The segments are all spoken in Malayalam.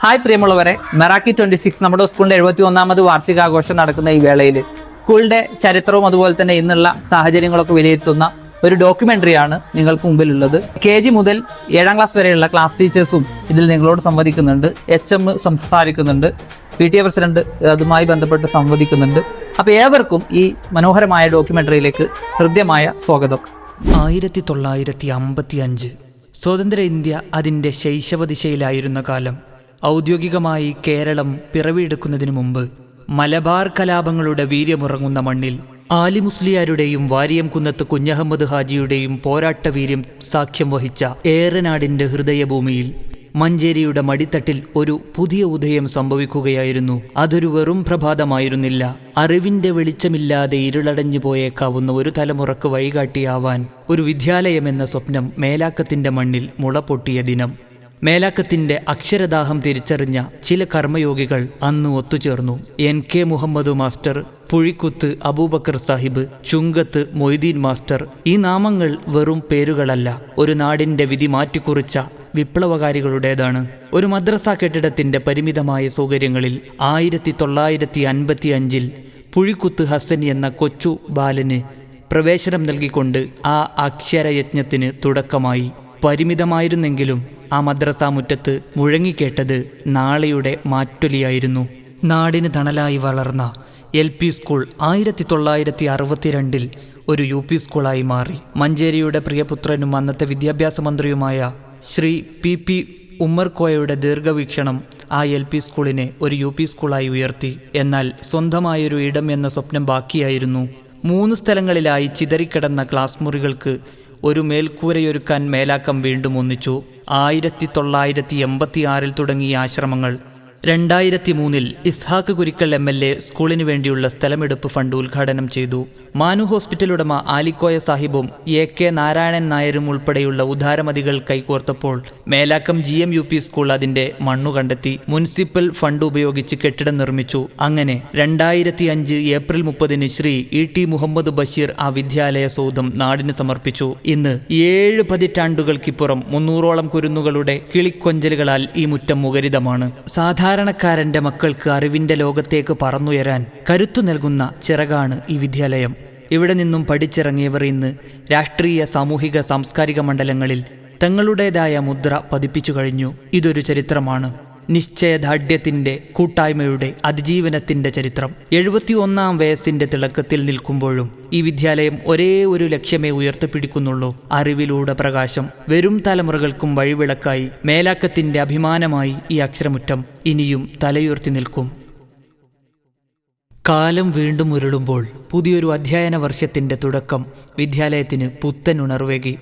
ഹായ് പ്രിയമുള്ളവരെ, മെറാക്കി 26 നമ്മുടെ സ്കൂളിന്റെ 71ാമത് വാർഷികാഘോഷം നടക്കുന്ന ഈ വേളയിൽ സ്കൂളിന്റെ ചരിത്രവും അതുപോലെ തന്നെ ഇന്നുള്ള സാഹചര്യങ്ങളൊക്കെ വിലയിരുത്തുന്ന ഒരു ഡോക്യുമെന്ററിയാണ് നിങ്ങൾക്ക് മുമ്പിലുള്ളത്. KG മുതൽ 7ാം ക്ലാസ് വരെയുള്ള ക്ലാസ് ടീച്ചേഴ്സും ഇതിൽ നിങ്ങളോട് സംവദിക്കുന്നുണ്ട്. HM സംസാരിക്കുന്നുണ്ട്, PTA പ്രസിഡന്റ് അതുമായി ബന്ധപ്പെട്ട് സംവദിക്കുന്നുണ്ട്. അപ്പോൾ ഏവർക്കും ഈ മനോഹരമായ ഡോക്യുമെന്ററിയിലേക്ക് ഹൃദ്യമായ സ്വാഗതം. 1955 സ്വതന്ത്ര ഇന്ത്യ അതിൻ്റെ ശൈശവ ദിശയിലായിരുന്ന കാലം. ഔദ്യോഗികമായി കേരളം പിറവിയെടുക്കുന്നതിനു മുമ്പ് മലബാർ കലാപങ്ങളുടെ വീര്യമുറങ്ങുന്ന മണ്ണിൽ ആലി മുസ്ലിയാരുടെയും വാരിയംകുന്നത്ത് കുഞ്ഞഹമ്മദ് ഹാജിയുടെയും പോരാട്ട വീര്യം സാക്ഷ്യം വഹിച്ച ഏറനാടിൻ്റെ ഹൃദയഭൂമിയിൽ മഞ്ചേരിയുടെ മടിത്തട്ടിൽ ഒരു പുതിയ ഉദയം സംഭവിക്കുകയായിരുന്നു. അതൊരു വെറും പ്രഭാതമായിരുന്നില്ല. അറിവിൻ്റെ വെളിച്ചമില്ലാതെ ഇരുളടഞ്ഞു പോയേക്കാവുന്ന ഒരു തലമുറക്ക് വഴികാട്ടിയാവാൻ ഒരു വിദ്യാലയമെന്ന സ്വപ്നം മേലാക്കത്തിൻ്റെ മണ്ണിൽ മുളപൊട്ടിയ ദിനം. മേലാക്കത്തിൻ്റെ അക്ഷരദാഹം തിരിച്ചറിഞ്ഞ ചില കർമ്മയോഗികൾ അന്ന് ഒത്തുചേർന്നു. NK മുഹമ്മദ് മാസ്റ്റർ, പുഴിക്കുത്ത് അബൂബക്കർ സാഹിബ്, ചുങ്കത്ത് മൊയ്തീൻ മാസ്റ്റർ. ഈ നാമങ്ങൾ വെറും പേരുകളല്ല, ഒരു നാടിൻ്റെ വിധി മാറ്റിക്കുറിച്ച വിപ്ലവകാരികളുടേതാണ്. ഒരു മദ്രസ കെട്ടിടത്തിൻ്റെ പരിമിതമായ സൗകര്യങ്ങളിൽ 1955 പുഴിക്കുത്ത് ഹസൻ എന്ന കൊച്ചു ബാലന് പ്രവേശനം നൽകിക്കൊണ്ട് ആ അക്ഷരയജ്ഞത്തിന് തുടക്കമായി. പരിമിതമായിരുന്നെങ്കിലും ആ മദ്രസ മുറ്റത്ത് മുഴങ്ങിക്കേട്ടത് നാളെയുടെ മാറ്റൊലിയായിരുന്നു. നാടിന് തണലായി വളർന്ന LP സ്കൂൾ 1962 ഒരു UP സ്കൂളായി മാറി. മഞ്ചേരിയുടെ പ്രിയപുത്രനും അന്നത്തെ വിദ്യാഭ്യാസ മന്ത്രിയുമായ ശ്രീ PP ഉമ്മർകോയയുടെ ദീർഘവീക്ഷണം ആ LP സ്കൂളിനെ ഒരു UP സ്കൂളായി ഉയർത്തി. എന്നാൽ സ്വന്തമായൊരു ഇടം എന്ന സ്വപ്നം ബാക്കിയായിരുന്നു. 3 സ്ഥലങ്ങളിലായി ചിതറിക്കിടന്ന ക്ലാസ് മുറികൾക്ക് ഒരു മേൽക്കൂരയൊരുക്കാൻ മേലാക്കം വീണ്ടും ഒന്നിച്ചു. 1986 തുടങ്ങിയ ആശ്രമങ്ങൾ 2003 ഇസ്ഹാഖ് കുരിക്കൽ MLA സ്കൂളിന് വേണ്ടിയുള്ള സ്ഥലമെടുപ്പ് ഫണ്ട് ഉദ്ഘാടനം ചെയ്തു. മാനു ഹോസ്പിറ്റൽ ഉടമ ആലിക്കോയ സാഹിബും AK നാരായണൻ നായരും ഉൾപ്പെടെയുള്ള ഉദാരമതികൾ കൈകോർത്തപ്പോൾ മേലാക്കം GMUP സ്കൂൾ അതിൻ്റെ മണ്ണു കണ്ടെത്തി. മുനിസിപ്പൽ ഫണ്ട് ഉപയോഗിച്ച് കെട്ടിടം നിർമ്മിച്ചു. അങ്ങനെ 2005 ഏപ്രിൽ 30 ശ്രീ ET മുഹമ്മദ് ബഷീർ ആ വിദ്യാലയ സൗധം നാടിന് സമർപ്പിച്ചു. ഇന്ന് 7 പതിറ്റാണ്ടുകൾക്കിപ്പുറം 300ഓളം കുരുന്നുകളുടെ കിളിക്കൊഞ്ചലുകളാൽ ഈ മുറ്റം മുഖരിതമാണ്. സാധാരണക്കാരൻ്റെ മക്കൾക്ക് അറിവിൻ്റെ ലോകത്തേക്ക് പറന്നുയരാൻ കരുത്തു നൽകുന്ന ചിറകാണ് ഈ വിദ്യാലയം. ഇവിടെ നിന്നും പഠിച്ചിറങ്ങിയവർ ഇന്ന് രാഷ്ട്രീയ, സാമൂഹിക, സാംസ്കാരിക മണ്ഡലങ്ങളിൽ തങ്ങളുടേതായ മുദ്ര പതിപ്പിച്ചു കഴിഞ്ഞു. ഇതൊരു ചരിത്രമാണ്. നിശ്ചയദാർഢ്യത്തിൻ്റെ, കൂട്ടായ്മയുടെ, അതിജീവനത്തിൻ്റെ ചരിത്രം. 71ാം വയസ്സിൻ്റെ തിളക്കത്തിൽ നിൽക്കുമ്പോഴും ഈ വിദ്യാലയം ഒരേ ഒരു ലക്ഷ്യമേ ഉയർത്തിപ്പിടിക്കുന്നുള്ളൂ: അറിവിലൂടെ പ്രകാശം. വരും തലമുറകൾക്കും വഴിവിളക്കായി മേലാക്കത്തിൻ്റെ അഭിമാനമായി ഈ അക്ഷരമുറ്റം ഇനിയും തലയുയർത്തി നിൽക്കും. കാലം വീണ്ടും ഉരുളുമ്പോൾ പുതിയൊരു അധ്യയന വർഷത്തിൻ്റെ തുടക്കം വിദ്യാലയത്തിന് പുത്തൻ ഉണർവേകി.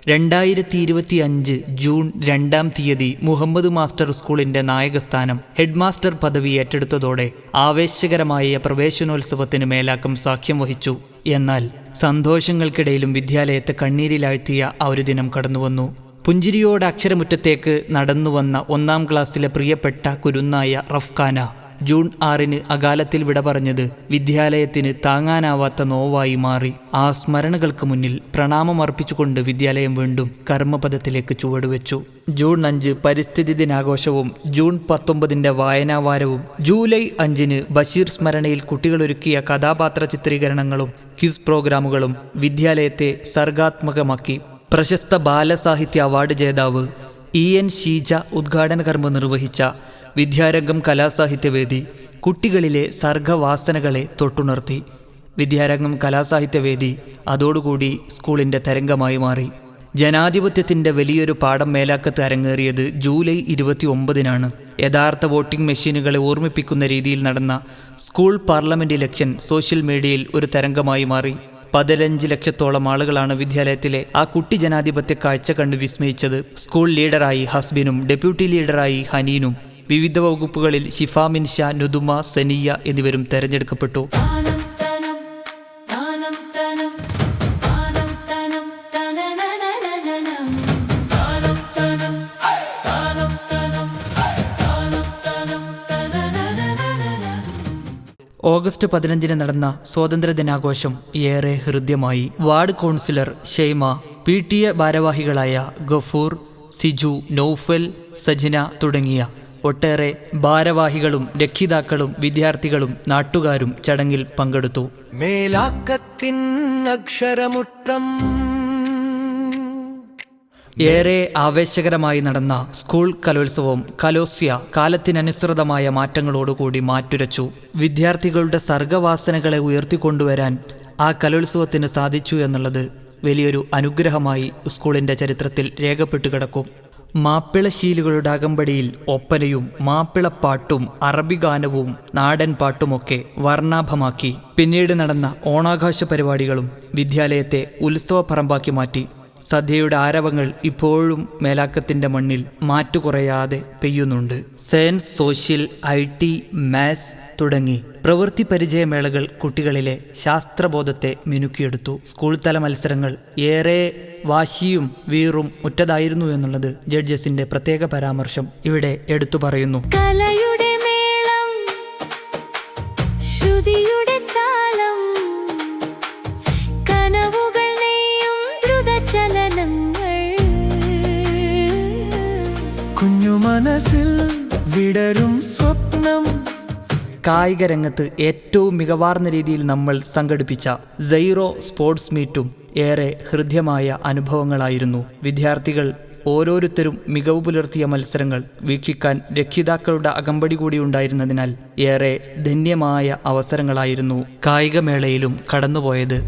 2025 ജൂൺ 2-ാം തീയതി മുഹമ്മദ് മാസ്റ്റർ സ്കൂളിൻ്റെ നായകസ്ഥാനം ഹെഡ് മാസ്റ്റർ പദവി ഏറ്റെടുത്തതോടെ ആവേശകരമായ പ്രവേശനോത്സവത്തിന് മേലാക്കം സാക്ഷ്യം വഹിച്ചു. എന്നാൽ സന്തോഷങ്ങൾക്കിടയിലും വിദ്യാലയത്തെ കണ്ണീരിലാഴ്ത്തിയ ആ ഒരു ദിനം കടന്നുവന്നു. പുഞ്ചിരിയോടെ അക്ഷരമുറ്റത്തേക്ക് നടന്നുവന്ന 1ാം ക്ലാസ്സിലെ പ്രിയപ്പെട്ട കുരുന്നായ റഫ്ഖാന ജൂൺ 6 അകാലത്തിൽ വിട പറഞ്ഞത് വിദ്യാലയത്തിന് താങ്ങാനാവാത്ത നോവായി മാറി. ആ സ്മരണകൾക്ക് മുന്നിൽ പ്രണാമം അർപ്പിച്ചുകൊണ്ട് വിദ്യാലയം വീണ്ടും കർമ്മപദത്തിലേക്ക് ചുവടുവെച്ചു. ജൂൺ 5 പരിസ്ഥിതി ദിനാഘോഷവും ജൂൺ 19 വായനാവാരവും ജൂലൈ 5 ബഷീർ സ്മരണയിൽ കുട്ടികളൊരുക്കിയ കഥാപാത്ര ചിത്രീകരണങ്ങളും ക്വിസ് പ്രോഗ്രാമുകളും വിദ്യാലയത്തെ സർഗാത്മകമാക്കി. പ്രശസ്ത ബാലസാഹിത്യ അവാർഡ് ജേതാവ് EN ഷീജ ഉദ്ഘാടന കർമ്മം നിർവഹിച്ച വിദ്യാരംഗം കലാസാഹിത്യവേദി കുട്ടികളിലെ സർഗവാസനകളെ തൊട്ടുണർത്തി. വിദ്യാരംഗം കലാസാഹിത്യവേദി അതോടുകൂടി സ്കൂളിൻ്റെ തരംഗമായി മാറി. ജനാധിപത്യത്തിൻ്റെ വലിയൊരു പാഠം മേലാക്കത്ത് അരങ്ങേറിയത് ജൂലൈ 29 യഥാർത്ഥ വോട്ടിംഗ് മെഷീനുകളെ ഓർമ്മിപ്പിക്കുന്ന രീതിയിൽ നടന്ന സ്കൂൾ പാർലമെൻറ്റ് ഇലക്ഷൻ സോഷ്യൽ മീഡിയയിൽ ഒരു തരംഗമായി മാറി. 15 ലക്ഷത്തോളം ആളുകളാണ് വിദ്യാലയത്തിലെ ആ കുട്ടി ജനാധിപത്യ കാഴ്ച കണ്ട് വിസ്മയിച്ചത്. സ്കൂൾ ലീഡറായി ഹസ്ബിനും ഡെപ്യൂട്ടി ലീഡറായി ഹനീനും വിവിധ വകുപ്പുകളിൽ ഷിഫ, മിൻഷ, നുദുമ, സനിയ എന്നിവരും തെരഞ്ഞെടുക്കപ്പെട്ടു. ഓഗസ്റ്റ് 15 നടന്ന സ്വാതന്ത്ര്യദിനാഘോഷം ഏറെ ഹൃദ്യമായി. വാർഡ് കൗൺസിലർ ഷെയ്മ, PTA ഭാരവാഹികളായ ഗഫൂർ, സിജു, നൗഫൽ, സജ്ന തുടങ്ങിയ ഒട്ടേറെ ഭാരവാഹികളും രക്ഷിതാക്കളും വിദ്യാർത്ഥികളും നാട്ടുകാരും ചടങ്ങിൽ പങ്കെടുത്തു. മേലാക്കത്തിൻ അക്ഷരമുറ്റം. ഏറെ ആവേശകരമായി നടന്ന സ്കൂൾ കലോത്സവം കലോസ്യ കാലത്തിനനുസൃതമായ മാറ്റങ്ങളോടുകൂടി മാറ്റുരച്ചു. വിദ്യാർത്ഥികളുടെ സർഗവാസനകളെ ഉയർത്തിക്കൊണ്ടുവരാൻ ആ കലോത്സവത്തിന് സാധിച്ചു എന്നുള്ളത് വലിയൊരു അനുഗ്രഹമായി സ്കൂളിൻ്റെ ചരിത്രത്തിൽ രേഖപ്പെട്ടു കിടക്കും. മാപ്പിളശീലുകളുടെ അകമ്പടിയിൽ ഒപ്പനയും മാപ്പിളപ്പാട്ടും അറബി ഗാനവും നാടൻ പാട്ടുമൊക്കെ വർണ്ണാഭമാക്കി പിന്നീട് നടന്ന ഓണാഘോഷ പരിപാടികളും വിദ്യാലയത്തെ ഉത്സവപ്പറമ്പാക്കി മാറ്റി. സദ്യയുടെ ആരവങ്ങൾ ഇപ്പോഴും മേലാക്കത്തിൻ്റെ മണ്ണിൽ മാറ്റുകുറയാതെ പെയ്യുന്നുണ്ട്. സയൻസ്, സോഷ്യൽ, IT, മാത്സ് തുടങ്ങി പ്രവൃത്തി പരിചയമേളകൾ കുട്ടികളിലെ ശാസ്ത്രബോധത്തെ മിനുക്കിയെടുത്തു. സ്കൂൾ തല മത്സരങ്ങൾ ഏറെ വാശിയും വീറും ഉറ്റതായിരുന്നു എന്നുള്ളത് ജഡ്ജസിന്റെ പ്രത്യേക പരാമർശം ഇവിടെ എടുത്തു പറയുന്നു. കലയുടെ മേളം, ശ്രുതിയുടെ താളം, കനവുകൾ നെയ്യും ദ്രുതചലനങ്ങൾ, കുഞ്ഞു മനസ്സിൽ വിടരും സ്വപ്നം. കായിക രംഗത്ത് ഏറ്റവും മികവാർന്ന രീതിയിൽ നമ്മൾ സംഘടിപ്പിച്ച സൈറോ സ്പോർട്സ് മീറ്റും ഏറെ ഹൃദ്യമായ അനുഭവങ്ങളായിരുന്നു. വിദ്യാർത്ഥികൾ ഓരോരുത്തരും മികവ് പുലർത്തിയ മത്സരങ്ങൾ വീക്ഷിക്കാൻ രക്ഷിതാക്കളുടെ അകമ്പടി കൂടി ഉണ്ടായിരുന്നതിനാൽ ഏറെ ധന്യമായ അവസരങ്ങളായിരുന്നു കായികമേളയിലും കടന്നുപോയത്.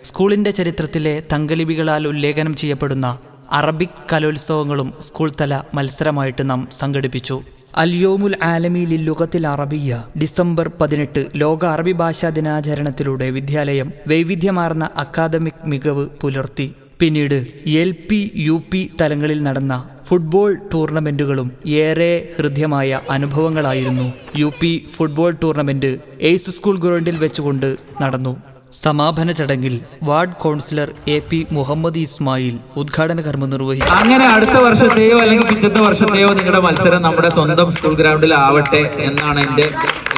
സ്കൂളിൻ്റെ ചരിത്രത്തിലെ തങ്കലിപികളാൽ ഉല്ലേഖനം ചെയ്യപ്പെടുന്ന അറബിക് കലോത്സവങ്ങളും സ്കൂൾ തല മത്സരമായിട്ട് നാം സംഘടിപ്പിച്ചു. അൽയോമുൽ ആലമി ലില്ലുഗത്തിൽ അറബിയ ഡിസംബർ 18 ലോക അറബി ഭാഷാ ദിനാചരണത്തിലൂടെ വിദ്യാലയം വൈവിധ്യമാർന്ന അക്കാദമിക് മികവ് പുലർത്തി. പിന്നീട് LP, UP തലങ്ങളിൽ നടന്ന ഫുട്ബോൾ ടൂർണമെൻറ്റുകളും ഏറെ ഹൃദ്യമായ അനുഭവങ്ങളായിരുന്നു. UP football tournament ace school ഗ്രൗണ്ടിൽ വെച്ചുകൊണ്ട് നടന്നു. സമാപന ചടങ്ങിൽ ward councillor AP Muhammad Ismail ഉദ്ഘാടന കർമ്മം നിർവഹിച്ചു. അങ്ങനെ അടുത്ത വർഷത്തെയോ അല്ലെങ്കിൽ പിറ്റത്തെ വർഷത്തെയോ നിങ്ങളുടെ മത്സരം നമ്മുടെ സ്വന്തം സ്കൂൾ ഗ്രൗണ്ടിൽ ആവട്ടെ എന്നാണ് എൻ്റെ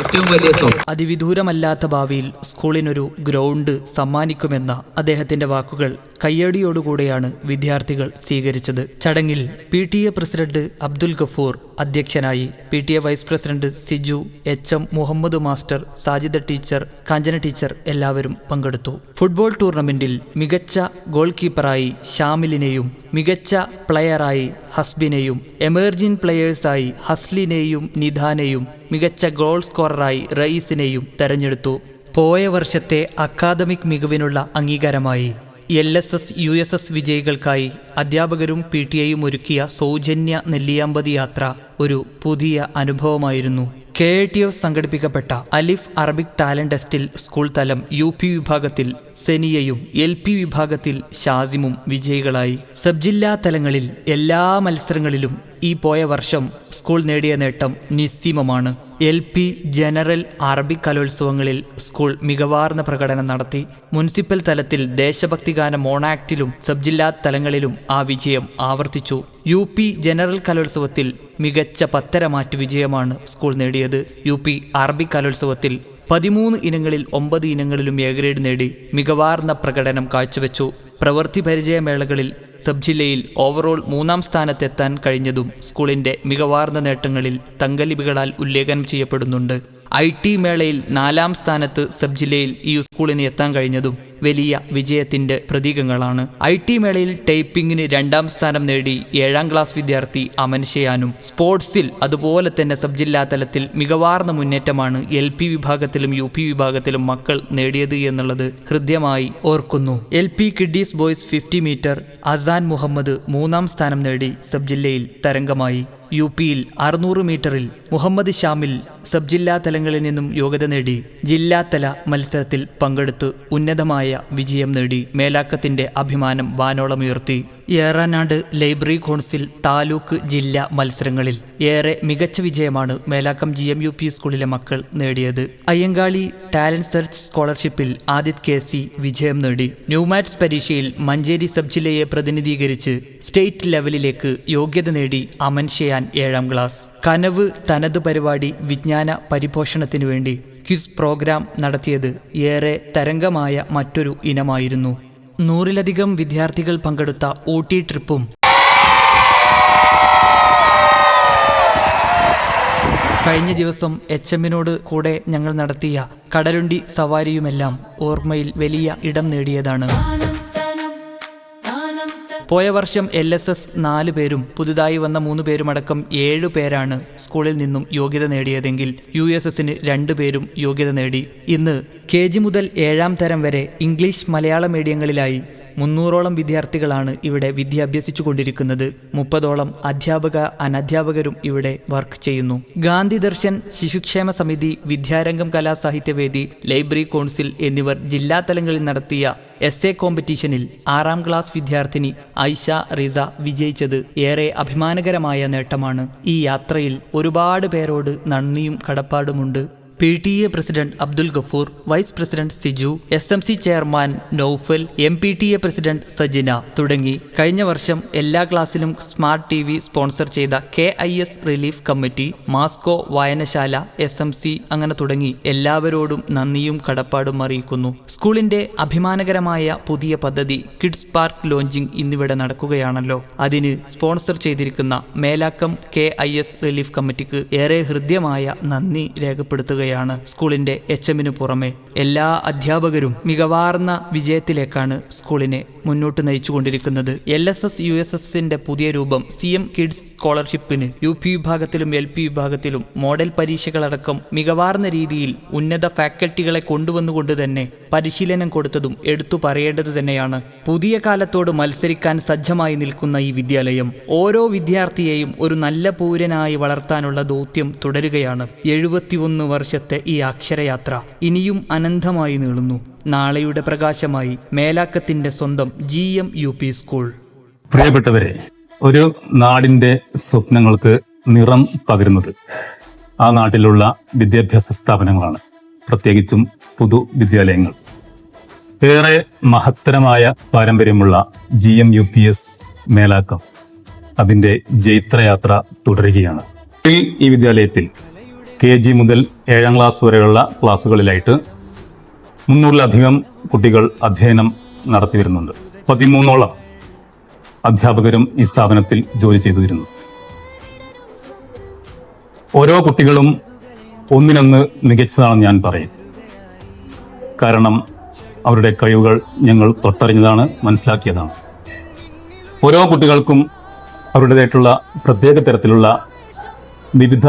ഏറ്റവും വലിയ സ്വപ്നം. അതിവിദൂരമല്ലാത്ത ഭാവിയിൽ സ്കൂളിനൊരു ഗ്രൗണ്ട് സമ്മാനിക്കുമെന്ന അദ്ദേഹത്തിന്റെ വാക്കുകൾ കയ്യടിയോടുകൂടെയാണ് വിദ്യാർത്ഥികൾ സ്വീകരിച്ചത്. ചടങ്ങിൽ PTA പ്രസിഡന്റ് അബ്ദുൽ ഗഫൂർ അധ്യക്ഷനായി. PTA vice president Siju, HM Muhammad master, Sajida teacher, Kanchana teacher എല്ലാവരും പങ്കെടുത്തു. ഫുട്ബോൾ ടൂർണമെന്റിൽ മികച്ച ഗോൾ കീപ്പറായി ഷാമിലിനെയും മികച്ച പ്ലെയറായി ഹസ്ബിനെയും എമർജിംഗ് പ്ലെയേഴ്സായി ഹസ്ലിനെയും നിധാനെയും മികച്ച ഗോൾ സ്കോററായി റയീസിനെയും തെരഞ്ഞെടുത്തു. പോയ വർഷത്തെ അക്കാദമിക് മികവിനുള്ള അംഗീകാരമായി LSS USS വിജയികൾക്കായി അധ്യാപകരും PTAയും ഒരുക്കിയ സൗജന്യ നെല്ലിയാമ്പതി യാത്ര ഒരു പുതിയ അനുഭവമായിരുന്നു. KITF സംഘടിപ്പിക്കപ്പെട്ട അലിഫ് അറബിക് ടാലന്റ് ടെസ്റ്റിൽ സ്കൂൾ തലം UP വിഭാഗത്തിൽ സെനിയയും LP വിഭാഗത്തിൽ ഷാസിമും വിജയികളായി. സബ് ജില്ലാ തലങ്ങളിൽ എല്ലാ മത്സരങ്ങളിലും ഈ പോയ വർഷം സ്കൂൾ നേടിയ നേട്ടം നിസ്സീമമാണ്. LP ജനറൽ അറബിക് കലോത്സവങ്ങളിൽ സ്കൂൾ മികവാർന്ന പ്രകടനം നടത്തി. മുനിസിപ്പൽ തലത്തിൽ ദേശഭക്തിഗാന മോണാക്റ്റിലും സബ് ജില്ലാ തലങ്ങളിലും ആ വിജയം ആവർത്തിച്ചു. UP ജനറൽ കലോത്സവത്തിൽ മികച്ച 10 മാറ്റ് വിജയമാണ് സ്കൂൾ നേടിയത്. UP അറബിക് കലോത്സവത്തിൽ 13 ഇനങ്ങളിൽ 9 ഇനങ്ങളിലും A ഗ്രേഡ് നേടി മികവാർന്ന പ്രകടനം കാഴ്ചവെച്ചു. പ്രവൃത്തി പരിചയമേളകളിൽ സബ് ജില്ലയിൽ ഓവറോൾ 3-ാം സ്ഥാനത്തെത്താൻ കഴിഞ്ഞതും സ്കൂളിൻ്റെ മികവാർന്ന നേട്ടങ്ങളിൽ തങ്കലിപികളാൽ ഉല്ലേഖനം ചെയ്യപ്പെടുന്നുണ്ട്. IT മേളയിൽ 4-ാം സ്ഥാനത്ത് സബ് ജില്ലയിൽ ഈ സ്കൂളിന് എത്താൻ കഴിഞ്ഞതും വലിയ വിജയത്തിൻ്റെ പ്രതീകങ്ങളാണ്. IT മേളയിൽ ടൈപ്പിങ്ങിന് 2-ാം സ്ഥാനം നേടി 7-ാം ക്ലാസ് വിദ്യാർത്ഥി അമൻ ഷെയാനും സ്പോർട്സിൽ അതുപോലെ തന്നെ സബ് ജില്ലാ തലത്തിൽ മികവാർന്ന മുന്നേറ്റമാണ് LP വിഭാഗത്തിലും UP വിഭാഗത്തിലും മക്കൾ നേടിയത് എന്നുള്ളത് ഹൃദ്യമായി ഓർക്കുന്നു. LP kiddies boys 50 metre Azan Muhammad 3-ാം സ്ഥാനം നേടി സബ് ജില്ലയിൽ തരംഗമായി. UPയിൽ 600 മീറ്ററിൽ മുഹമ്മദ് ഷാമിൽ സബ് ജില്ലാ തലങ്ങളിൽ നിന്നും യോഗ്യത നേടി ജില്ലാതല മത്സരത്തിൽ പങ്കെടുത്ത് ഉന്നതമായ വിജയം നേടി മേലാക്കത്തിന്റെ അഭിമാനം വാനോളമുയർത്തി. ഏറാനാട് ലൈബ്രറി കൗൺസിൽ താലൂക്ക് ജില്ലാ മത്സരങ്ങളിൽ ഏറെ മികച്ച വിജയമാണ് മേലാക്കം GMUP സ്കൂളിലെ മക്കൾ നേടിയത്. അയ്യങ്കാളി ടാലന്റ് സെർച്ച് സ്കോളർഷിപ്പിൽ ആദിത് KC വിജയം നേടി. ന്യൂമാറ്റ്സ് പരീക്ഷയിൽ മഞ്ചേരി സബ് ജില്ലയെ പ്രതിനിധീകരിച്ച് സ്റ്റേറ്റ് ലെവലിലേക്ക് യോഗ്യത നേടി അമൻ ഷെയാൻ 7-ാം ക്ലാസ്. കനവ് തനത് പരിപാടി വിജ്ഞാന പരിപോഷണത്തിനു വേണ്ടി ക്വിസ് പ്രോഗ്രാം നടത്തിയത് ഏറെ തരംഗമായ മറ്റൊരു ഇനമായിരുന്നു. 100-ലധികം വിദ്യാർത്ഥികൾ പങ്കെടുത്ത ഊട്ടി ട്രിപ്പും കഴിഞ്ഞ ദിവസം HMനോട് കൂടെ ഞങ്ങൾ നടത്തിയ കടലുണ്ടി സവാരിയുമെല്ലാം ഓർമ്മയിൽ വലിയ ഇടം നേടിയതാണ്. പോയ വർഷം LSS 4 പേരും പുതുതായി വന്ന 3 പേരുമടക്കം 7 പേരാണ് സ്കൂളിൽ നിന്നും യോഗ്യത നേടിയതെങ്കിൽ USSന് 2 പേരും യോഗ്യത നേടി. ഇന്ന് KG മുതൽ 7ാം തരം വരെ ഇംഗ്ലീഷ് മലയാള മീഡിയങ്ങളിലായി 300ഓളം വിദ്യാർത്ഥികളാണ് ഇവിടെ വിദ്യ അഭ്യസിച്ചു കൊണ്ടിരിക്കുന്നത്. 30ഓളം അധ്യാപക അനധ്യാപകരും ഇവിടെ വർക്ക് ചെയ്യുന്നു. ഗാന്ധി ദർശൻ, ശിശുക്ഷേമ സമിതി, വിദ്യാരംഗം കലാസാഹിത്യവേദി, ലൈബ്രറി കൗൺസിൽ എന്നിവർ ജില്ലാതലങ്ങളിൽ നടത്തിയ essay കോമ്പറ്റീഷനിൽ 6ാം ക്ലാസ് വിദ്യാർത്ഥിനി ഐഷ റിസ വിജയിച്ചത് ഏറെ അഭിമാനകരമായ നേട്ടമാണ്. ഈ യാത്രയിൽ ഒരുപാട് പേരോട് നന്ദിയും കടപ്പാടുമുണ്ട്. PTA president Abdul Gafoor, vice president Siju, SMC chairman Noufal, MPTA president Sajina തുടങ്ങി കഴിഞ്ഞ വർഷം എല്ലാ ക്ലാസ്സിലും സ്മാർട്ട് TV സ്പോൺസർ ചെയ്ത KIS റിലീഫ് കമ്മിറ്റി, മാസ്കോ വായനശാല, SMC അങ്ങനെ തുടങ്ങി എല്ലാവരോടും നന്ദിയും കടപ്പാടും അറിയിക്കുന്നു. സ്കൂളിന്റെ അഭിമാനകരമായ പുതിയ പദ്ധതി കിഡ്സ് പാർക്ക് ലോഞ്ചിങ് ഇന്നിവിടെ നടക്കുകയാണല്ലോ. അതിന് സ്പോൺസർ ചെയ്തിരിക്കുന്ന മേലാക്കം KIS റിലീഫ് കമ്മിറ്റിക്ക് ഏറെ ഹൃദ്യമായ നന്ദി രേഖപ്പെടുത്തുക. സ്കൂളിന്റെ HMനു പുറമെ എല്ലാ അധ്യാപകരും മികവാർന്ന വിജയത്തിലേക്കാണ് സ്കൂളിനെ മുന്നോട്ട് നയിച്ചുകൊണ്ടിരിക്കുന്നത്. LSS USSന്റെ പുതിയ രൂപം CM കിഡ്സ് സ്കോളർഷിപ്പിന് UP വിഭാഗത്തിലും LP വിഭാഗത്തിലും മോഡൽ പരീക്ഷകളടക്കം മികവാർന്ന രീതിയിൽ ഉന്നത ഫാക്കൽറ്റികളെ കൊണ്ടുവന്നുകൊണ്ട് തന്നെ പരിശീലനം കൊടുത്തതും എടുത്തു പറയേണ്ടതു തന്നെയാണ്. പുതിയ കാലത്തോട് മത്സരിക്കാൻ സജ്ജമായി നിൽക്കുന്ന ഈ വിദ്യാലയം ഓരോ വിദ്യാർത്ഥിയെയും ഒരു നല്ല പൗരനായി വളർത്താനുള്ള ദൗത്യം തുടരുകയാണ്. 71 വർഷത്തെ ഈ അക്ഷരയാത്ര ഇനിയും അനന്തമായി നീളുന്നു. നാളെയുടെ പ്രകാശമായി മേലാക്കത്തിന്റെ സ്വന്തം GM UP സ്കൂൾ. പ്രിയപ്പെട്ടവരെ, ഒരു നാടിന്റെ സ്വപ്നങ്ങൾക്ക് നിറം പകരുന്നത് ആ നാട്ടിലുള്ള വിദ്യാഭ്യാസ സ്ഥാപനങ്ങളാണ്, പ്രത്യേകിച്ചും പൊതുവിദ്യാലയങ്ങൾ. ഏറെ മഹത്തരമായ പാരമ്പര്യമുള്ള GM UPS മേലാക്കം അതിന്റെ ജൈത്രയാത്ര തുടരുകയാണ്. ഈ വിദ്യാലയത്തിൽ KG മുതൽ 7ാം ക്ലാസ് വരെയുള്ള ക്ലാസ്സുകളിലായിട്ട് 300-ലധികം കുട്ടികൾ അധ്യയനം നടത്തി വരുന്നുണ്ട്. 13ഓളം അധ്യാപകരും ഈ സ്ഥാപനത്തിൽ ജോലി ചെയ്തു വരുന്നു. ഓരോ കുട്ടികളും ഒന്നിനൊന്ന് മികച്ചതാണെന്ന് ഞാൻ പറയും. കാരണം അവരുടെ കഴിവുകൾ ഞങ്ങൾ തൊട്ടറിഞ്ഞതാണ്, മനസ്സിലാക്കിയതാണ്. ഓരോ കുട്ടികൾക്കും അവരുടേതായിട്ടുള്ള പ്രത്യേക തരത്തിലുള്ള വിവിധ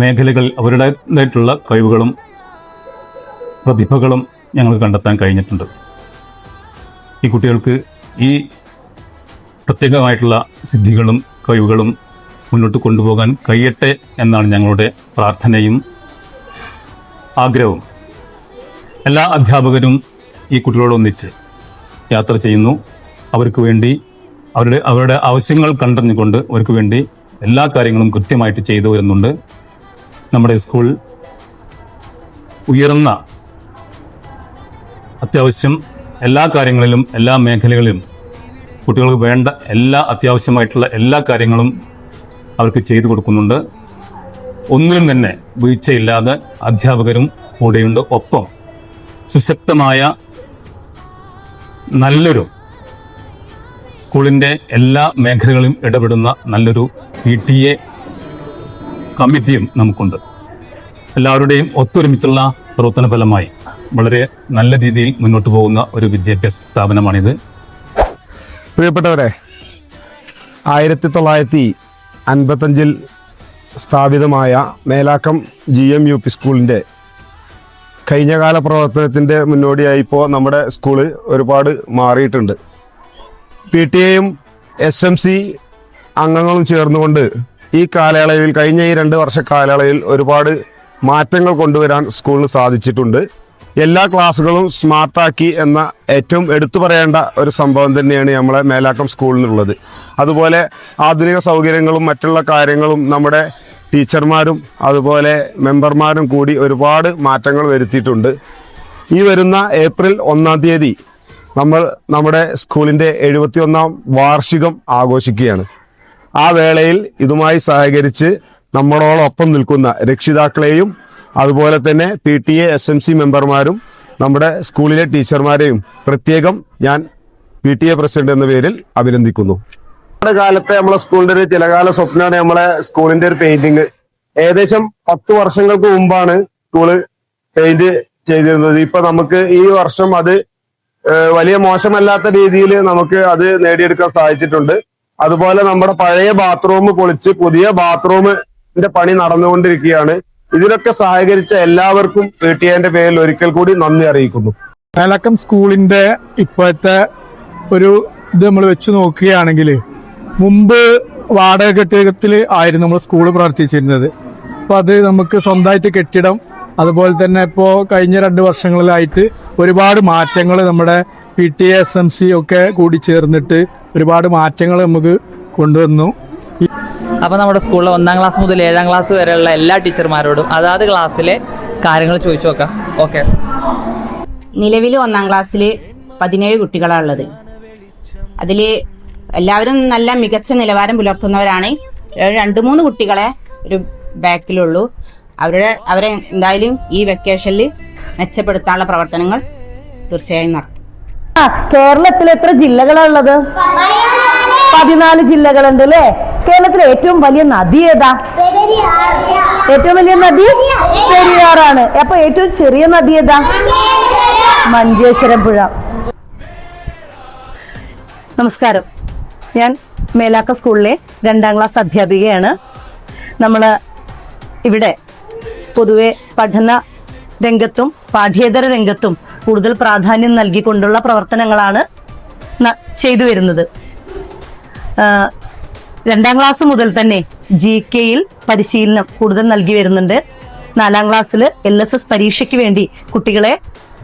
മേഖലകളിൽ അവരുടേതായിട്ടുള്ള കഴിവുകളും പ്രതിഭകളും ഞങ്ങൾക്ക് കണ്ടെത്താൻ കഴിഞ്ഞിട്ടുണ്ട്. ഈ കുട്ടികൾക്ക് ഈ പ്രത്യേകമായിട്ടുള്ള സിദ്ധികളും കഴിവുകളും മുന്നോട്ട് കൊണ്ടുപോകാൻ കഴിയട്ടെ എന്നാണ് ഞങ്ങളുടെ പ്രാർത്ഥനയും ആഗ്രഹവും. എല്ലാ അധ്യാപകരും ഈ കുട്ടികളോടൊന്നിച്ച് യാത്ര ചെയ്യുന്നു. അവർക്ക് വേണ്ടി അവരുടെ ആവശ്യങ്ങൾ കണ്ടറിഞ്ഞുകൊണ്ട് അവർക്ക് വേണ്ടി എല്ലാ കാര്യങ്ങളും കൃത്യമായിട്ട് ചെയ്തു വരുന്നുണ്ട്. നമ്മുടെ സ്കൂൾ ഉയർന്ന അത്യാവശ്യം എല്ലാ കാര്യങ്ങളിലും എല്ലാ മേഖലകളിലും കുട്ടികൾക്ക് വേണ്ട എല്ലാ അത്യാവശ്യമായിട്ടുള്ള എല്ലാ കാര്യങ്ങളും അവർക്ക് ചെയ്തു കൊടുക്കുന്നുണ്ട്. ഒന്നിനും തന്നെ വീഴ്ചയില്ലാതെ അധ്യാപകരും കൂടെയുണ്ട്. ഒപ്പം സുശക്തമായ നല്ലൊരു സ്കൂളിൻ്റെ എല്ലാ മേഖലകളിലും ഇടപെടുന്ന നല്ലൊരു PTA കമ്മിറ്റിയും നമുക്കുണ്ട്. എല്ലാവരുടെയും ഒത്തൊരുമിച്ചുള്ള പ്രവർത്തന ഫലമായി വളരെ നല്ല രീതിയിൽ മുന്നോട്ട് പോകുന്ന ഒരു വിദ്യാഭ്യാസ സ്ഥാപനമാണിത്. പ്രിയപ്പെട്ടവരെ, 1955 സ്ഥാപിതമായ മേലാക്കം GM UP സ്കൂളിൻ്റെ കഴിഞ്ഞകാല പ്രവർത്തനത്തിൻ്റെ മുന്നോടിയായി ഇപ്പോൾ നമ്മുടെ സ്കൂള് ഒരുപാട് മാറിയിട്ടുണ്ട്. PTA-യും SMC അംഗങ്ങളും ചേർന്നുകൊണ്ട് ഈ കാലയളവിൽ കഴിഞ്ഞ ഈ 2 വർഷ കാലയളവിൽ ഒരുപാട് മാറ്റങ്ങൾ കൊണ്ടുവരാൻ സ്കൂളിന് സാധിച്ചിട്ടുണ്ട്. എല്ലാ ക്ലാസ്സുകളും സ്മാർട്ടാക്കി എന്ന ഏറ്റവും എടുത്തു പറയേണ്ട ഒരു സംഭവം തന്നെയാണ് നമ്മളെ മേലാക്കം സ്കൂളിനുള്ളത്. അതുപോലെ ആധുനിക സൗകര്യങ്ങളും മറ്റുള്ള കാര്യങ്ങളും നമ്മുടെ ടീച്ചർമാരും അതുപോലെ മെമ്പർമാരും കൂടി ഒരുപാട് മാറ്റങ്ങൾ വരുത്തിയിട്ടുണ്ട്. ഈ വരുന്ന ഏപ്രിൽ 1-ാം തീയതി നമ്മൾ നമ്മുടെ സ്കൂളിൻ്റെ 71ാം വാർഷികം ആഘോഷിക്കുകയാണ്. ആ വേളയിൽ ഇതുമായി സഹകരിച്ച് നമ്മളോടൊപ്പം നിൽക്കുന്ന രക്ഷിതാക്കളെയും അതുപോലെ തന്നെ PTA SMC മെമ്പർമാരും നമ്മുടെ സ്കൂളിലെ ടീച്ചർമാരെയും പ്രത്യേകം ഞാൻ PTA പ്രസിഡന്റ് എന്ന പേരിൽ അഭിനന്ദിക്കുന്നു. നമ്മുടെ കാലത്തെ നമ്മളെ സ്കൂളിന്റെ ഒരു ചിലകാല സ്വപ്നമാണ് നമ്മളെ സ്കൂളിന്റെ ഒരു പെയിന്റിങ്. ഏകദേശം 10 വർഷങ്ങൾക്ക് മുമ്പാണ് സ്കൂള് പെയിന്റ് ചെയ്തിരുന്നത്. ഇപ്പൊ നമുക്ക് ഈ വർഷം അത് വലിയ മോശമല്ലാത്ത രീതിയിൽ നമുക്ക് അത് നേടിയെടുക്കാൻ സാധിച്ചിട്ടുണ്ട്. അതുപോലെ നമ്മുടെ പഴയ ബാത്റൂം പൊളിച്ച് പുതിയ ബാത്റൂമിന്റെ പണി നടന്നുകൊണ്ടിരിക്കുകയാണ്. ഇതിലൊക്കെ സഹകരിച്ച എല്ലാവർക്കും PTA പേരിൽ ഒരിക്കൽ കൂടി നന്ദി അറിയിക്കുന്നു. മേലാക്കം സ്കൂളിന്റെ ഇപ്പോഴത്തെ ഒരു ഇത് നമ്മൾ വെച്ച് നോക്കുകയാണെങ്കിൽ, മുമ്പ് വാടക കെട്ടിടത്തിൽ ആയിരുന്നു നമ്മൾ സ്കൂൾ പ്രവർത്തിച്ചിരുന്നത്. അപ്പോൾ അത് നമുക്ക് സ്വന്തമായിട്ട് കെട്ടിടം, അതുപോലെ തന്നെ ഇപ്പോൾ കഴിഞ്ഞ 2 വർഷങ്ങളിലായിട്ട് ഒരുപാട് മാറ്റങ്ങൾ നമ്മുടെ PTA SMC ഒക്കെ കൂടി ചേർന്നിട്ട് ഒരുപാട് മാറ്റങ്ങൾ നമുക്ക് കൊണ്ടുവന്നു. അപ്പോൾ നമ്മുടെ സ്കൂളിലെ 1ാം ക്ലാസ് മുതൽ 7ാം ക്ലാസ് വരെയുള്ള എല്ലാ ടീച്ചർമാരോടും അതാത് ക്ലാസ്സിലെ കാര്യങ്ങൾ ചോദിച്ചു നോക്കാം. ഓക്കെ. നിലവിൽ 1ാം ക്ലാസ്സിൽ 17 കുട്ടികളാണ് ഉള്ളത്. അതിൽ എല്ലാവരും നല്ല മികച്ച നിലവാരം പുലർത്തുന്നവരാണ്. 2-3 കുട്ടികളെ ഒരു ബാക്കിലുള്ളൂ. അവരെ എന്തായാലും ഈ വെക്കേഷനിൽ മെച്ചപ്പെടുത്താനുള്ള പ്രവർത്തനങ്ങൾ തീർച്ചയായും നടത്തും. കേരളത്തിൽ എത്ര ജില്ലകളുള്ളത്? 14 ജില്ലകളുണ്ട് അല്ലേ? കേരളത്തിലെ ഏറ്റവും വലിയ നദി ഏതാ? ഏറ്റവും വലിയ നദി പെരിയാറാണ്. അപ്പൊ ഏറ്റവും ചെറിയ നദി ഏതാ? മഞ്ചേശ്വരം പുഴ. നമസ്കാരം, ഞാൻ മേലാക്ക സ്കൂളിലെ 2ാം ക്ലാസ് അധ്യാപികയാണ്. നമ്മൾ ഇവിടെ പൊതുവെ പഠന രംഗത്തും പാഠ്യേതര രംഗത്തും കൂടുതൽ പ്രാധാന്യം നൽകിക്കൊണ്ടുള്ള പ്രവർത്തനങ്ങളാണ് ചെയ്തു വരുന്നത്. 2ാം ക്ലാസ് മുതൽ തന്നെ GK-യിൽ പരിശീലനം കൂടുതൽ നൽകി വരുന്നുണ്ട്. 4ാം ക്ലാസ്സിൽ LSS പരീക്ഷയ്ക്ക് വേണ്ടി കുട്ടികളെ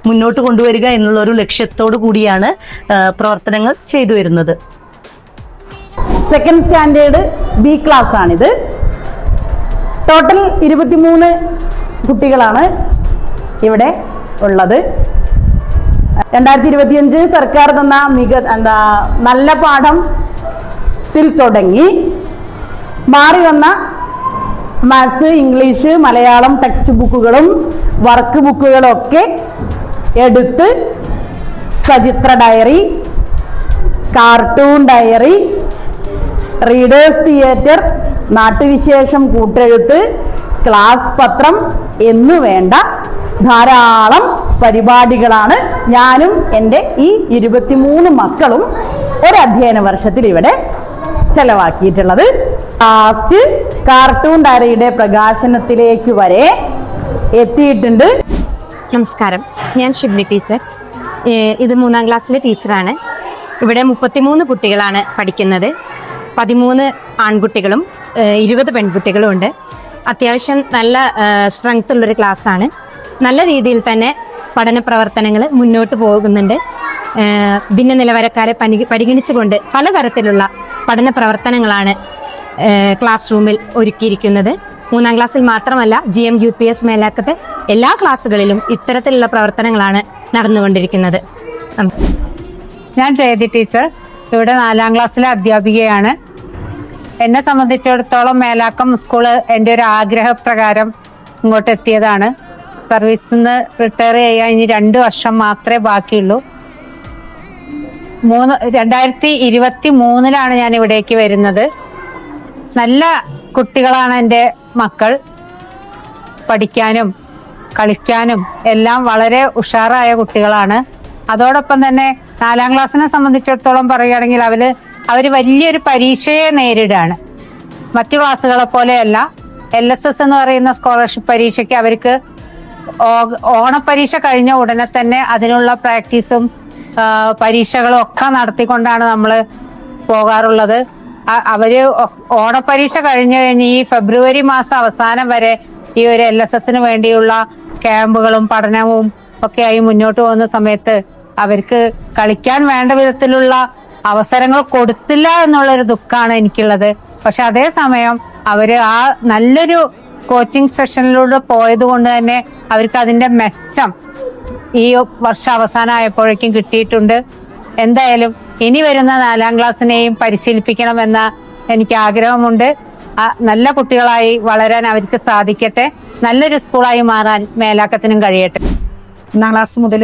മുന്നോട്ട് കൊണ്ടുവരിക എന്നുള്ള ഒരു ലക്ഷ്യത്തോടു കൂടിയാണ് പ്രവർത്തനങ്ങൾ ചെയ്തു വരുന്നത്. സെക്കൻഡ് സ്റ്റാൻഡേർഡ് B ക്ലാസ് ആണിത്. ടോട്ടൽ 23 കുട്ടികളാണ് ഇവിടെ ഉള്ളത്. 2025 സർക്കാർ തന്ന നല്ല പാഠത്തിൽ തുടങ്ങി മാറി വന്ന മാത്സ്, ഇംഗ്ലീഷ്, മലയാളം ടെക്സ്റ്റ് ബുക്കുകളും വർക്ക് ബുക്കുകളും ഒക്കെ എടുത്ത് സചിത്ര diary, cartoon diary, readers theatre, നാട്ടുവിശേഷം, കൂട്ടെഴുത്ത്, ക്ലാസ് പത്രം എന്നു വേണ്ട ധാരാളം പരിപാടികളാണ് ഞാനും എൻ്റെ ഈ 23 മക്കളും ഒരു അധ്യയന വർഷത്തിൽ ഇവിടെ ചെലവാക്കിയിട്ടുള്ളത്. ലാസ്റ്റ് കാർട്ടൂൺ ഡയറിയുടെ പ്രകാശനത്തിലേക്ക് വരെ എത്തിയിട്ടുണ്ട്. നമസ്കാരം, ഞാൻ ഷിബ്ലി ടീച്ചർ. ഇത് 3ാം ക്ലാസ്സിലെ ടീച്ചറാണ്. ഇവിടെ 33 കുട്ടികളാണ് പഠിക്കുന്നത്. 13 ആൺകുട്ടികളും 20 പെൺകുട്ടികളും ഉണ്ട്. അത്യാവശ്യം നല്ല സ്ട്രെങ്ത് ഉള്ളൊരു ക്ലാസ്സാണ്. നല്ല രീതിയിൽ തന്നെ പഠന പ്രവർത്തനങ്ങൾ മുന്നോട്ട് പോകുന്നുണ്ട്. ഭിന്ന നിലവാരക്കാരെ പരിഗണിച്ചുകൊണ്ട് പലതരത്തിലുള്ള പഠന പ്രവർത്തനങ്ങളാണ് ക്ലാസ് റൂമിൽ ഒരുക്കിയിരിക്കുന്നത്. 3ാം ക്ലാസ്സിൽ മാത്രമല്ല, GMUPS മേലാക്കത്തെ എല്ലാ ക്ലാസ്സുകളിലും ഇത്തരത്തിലുള്ള പ്രവർത്തനങ്ങളാണ് നടന്നുകൊണ്ടിരിക്കുന്നത്. ഞാൻ ജയതി ടീച്ചർ, ഇവിടെ 4ാം ക്ലാസ്സിലെ അധ്യാപികയാണ്. എന്നെ സംബന്ധിച്ചിടത്തോളം മേലാക്കം സ്കൂള് എൻ്റെ ഒരു ആഗ്രഹപ്രകാരം ഇങ്ങോട്ട് എത്തിയതാണ്. സർവീസിൽ നിന്ന് റിട്ടയർ ചെയ്യാൻ ഇനി 2 വർഷം മാത്രമേ ബാക്കിയുള്ളൂ. 2023 ഞാൻ ഇവിടേക്ക് വരുന്നത്. നല്ല കുട്ടികളാണ് എൻ്റെ മക്കൾ. പഠിക്കാനും കളിക്കാനും എല്ലാം വളരെ ഉഷാറായ കുട്ടികളാണ്. അതോടൊപ്പം തന്നെ 4ാം ക്ലാസ്സിനെ സംബന്ധിച്ചിടത്തോളം പറയുകയാണെങ്കിൽ അവർ വലിയൊരു പരീക്ഷയെ നേരിടുകയാണ്. മറ്റു ക്ലാസ്സുകളെ പോലെയല്ല. LSS എന്ന് പറയുന്ന സ്കോളർഷിപ്പ് പരീക്ഷയ്ക്ക് അവർക്ക് ഓണപ്പരീക്ഷ കഴിഞ്ഞ ഉടനെ തന്നെ അതിനുള്ള പ്രാക്ടീസും പരീക്ഷകളും ഒക്കെ നടത്തിക്കൊണ്ടാണ് നമ്മൾ പോകാറുള്ളത്. അവര് ഓണപ്പരീക്ഷ കഴിഞ്ഞ് ഈ ഫെബ്രുവരി മാസം അവസാനം വരെ ഈ ഒരു LSSന് വേണ്ടിയുള്ള ക്യാമ്പുകളും പഠനവും ഒക്കെ ആയി മുന്നോട്ട് പോകുന്ന സമയത്ത് അവർക്ക് കളിക്കാൻ വേണ്ട വിധത്തിലുള്ള അവസരങ്ങൾ കൊടുത്തില്ല എന്നുള്ളൊരു ദുഃഖമാണ് എനിക്കുള്ളത്. പക്ഷെ അതേസമയം അവര് ആ നല്ലൊരു കോച്ചിങ് സെഷനിലൂടെ പോയത് കൊണ്ട് തന്നെ അവർക്ക് അതിന്റെ മെച്ചം ഈ വർഷം അവസാനമായപ്പോഴേക്കും കിട്ടിയിട്ടുണ്ട്. എന്തായാലും ഇനി വരുന്ന 4ാം ക്ലാസ്സിനെയും പരിശീലിപ്പിക്കണമെന്ന എനിക്ക് ആഗ്രഹമുണ്ട്. നല്ല കുട്ടികളായി വളരാൻ അവർക്ക് സാധിക്കട്ടെ. നല്ലൊരു സ്കൂളായി മാറാൻ മേലാക്കത്തിനും കഴിയട്ടെ. 1ാം ക്ലാസ് മുതൽ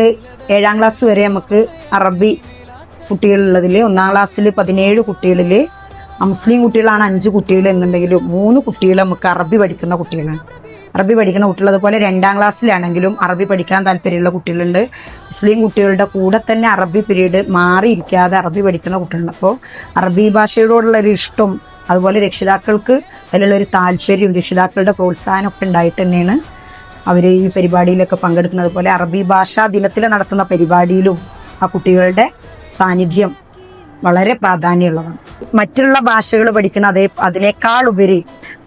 7ാം ക്ലാസ് വരെ നമുക്ക് അറബി കുട്ടികളുള്ളതിൽ ഒന്നാം ക്ലാസ്സിൽ 17 കുട്ടികളിൽ മുസ്ലിം കുട്ടികളാണ് 5 കുട്ടികൾ എന്നുണ്ടെങ്കിലും 3 കുട്ടികൾ നമുക്ക് അറബി പഠിക്കുന്ന കുട്ടികളാണ്. അറബി പഠിക്കുന്ന കുട്ടികൾ അതുപോലെ 2ാം ക്ലാസ്സിലാണെങ്കിലും അറബി പഠിക്കാൻ താല്പര്യമുള്ള കുട്ടികളുണ്ട്. മുസ്ലിം കുട്ടികളുടെ കൂടെ തന്നെ അറബി പീരീഡ് മാറിയിരിക്കാതെ അറബി പഠിക്കുന്ന കുട്ടികളുണ്ട്. അപ്പോൾ അറബി ഭാഷയോടുള്ളൊരു ഇഷ്ടം അതുപോലെ രക്ഷിതാക്കൾക്ക് അതിലുള്ളൊരു താല്പര്യം രക്ഷിതാക്കളുടെ പ്രോത്സാഹനമൊക്കെ ഉണ്ടായിട്ട് തന്നെയാണ് അവർ ഈ പരിപാടിയിലൊക്കെ പങ്കെടുക്കുന്നത്. പോലെ അറബി ഭാഷാ ദിനത്തിൽ നടത്തുന്ന പരിപാടിയിലും ആ കുട്ടികളുടെ സാന്നിധ്യം വളരെ പ്രാധാന്യമുള്ളതാണ്. മറ്റുള്ള ഭാഷകൾ പഠിക്കുന്ന അതിനേക്കാൾ ഉപരി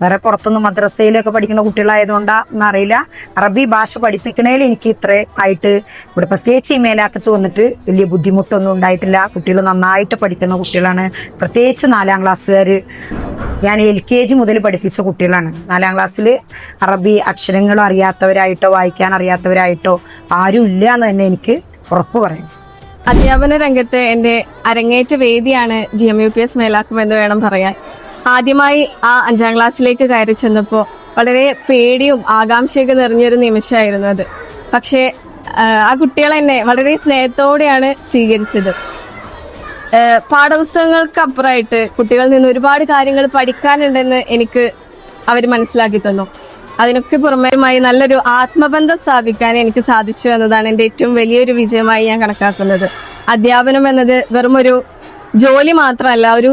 വേറെ പുറത്തുനിന്ന് മദ്രസയിലൊക്കെ പഠിക്കുന്ന കുട്ടികളായതുകൊണ്ടാന്ന് അറിയില്ല, അറബി ഭാഷ പഠിപ്പിക്കണേൽ എനിക്ക് ഇത്ര ആയിട്ട് ഇവിടെ പ്രത്യേകിച്ച് ഈ മേലാക്കത്ത് വന്നിട്ട് വലിയ ബുദ്ധിമുട്ടൊന്നും ഉണ്ടായിട്ടില്ല. കുട്ടികൾ നന്നായിട്ട് പഠിക്കുന്ന കുട്ടികളാണ്. പ്രത്യേകിച്ച് 4ാം ക്ലാസ്സുകാർ ഞാൻ LKG മുതൽ പഠിപ്പിച്ച കുട്ടികളാണ്. 4ാം ക്ലാസ്സിൽ അറബി അക്ഷരങ്ങൾ അറിയാത്തവരായിട്ടോ വായിക്കാൻ അറിയാത്തവരായിട്ടോ ആരും ഇല്ല എന്ന് തന്നെ എനിക്ക് ഉറപ്പ് പറയും. അധ്യാപന രംഗത്ത് എൻ്റെ അരങ്ങേറ്റ വേദിയാണ് GMUPS മേലാക്കം എന്ന് വേണം പറയാൻ. ആദ്യമായി ആ 5ാം ക്ലാസ്സിലേക്ക് കയറി ചെന്നപ്പോൾ വളരെ പേടിയും ആകാംക്ഷയൊക്കെ നിറഞ്ഞൊരു നിമിഷമായിരുന്നു അത്. പക്ഷേ ആ കുട്ടികൾ എന്നെ വളരെ സ്നേഹത്തോടെയാണ് സ്വീകരിച്ചത്. പാഠപുസ്തകങ്ങൾക്കപ്പുറമായിട്ട് കുട്ടികളിൽ നിന്ന് ഒരുപാട് കാര്യങ്ങൾ പഠിക്കാനുണ്ടെന്ന് എനിക്ക് അവർ മനസ്സിലാക്കി തന്നു. അതിനൊക്കെ പുറമേയുമായി നല്ലൊരു ആത്മബന്ധം സ്ഥാപിക്കാൻ എനിക്ക് സാധിച്ചു എന്നതാണ് എൻ്റെ ഏറ്റവും വലിയൊരു വിജയമായി ഞാൻ കണക്കാക്കുന്നത്. അധ്യാപനം എന്നത് വെറും ഒരു ജോലി മാത്രമല്ല, ഒരു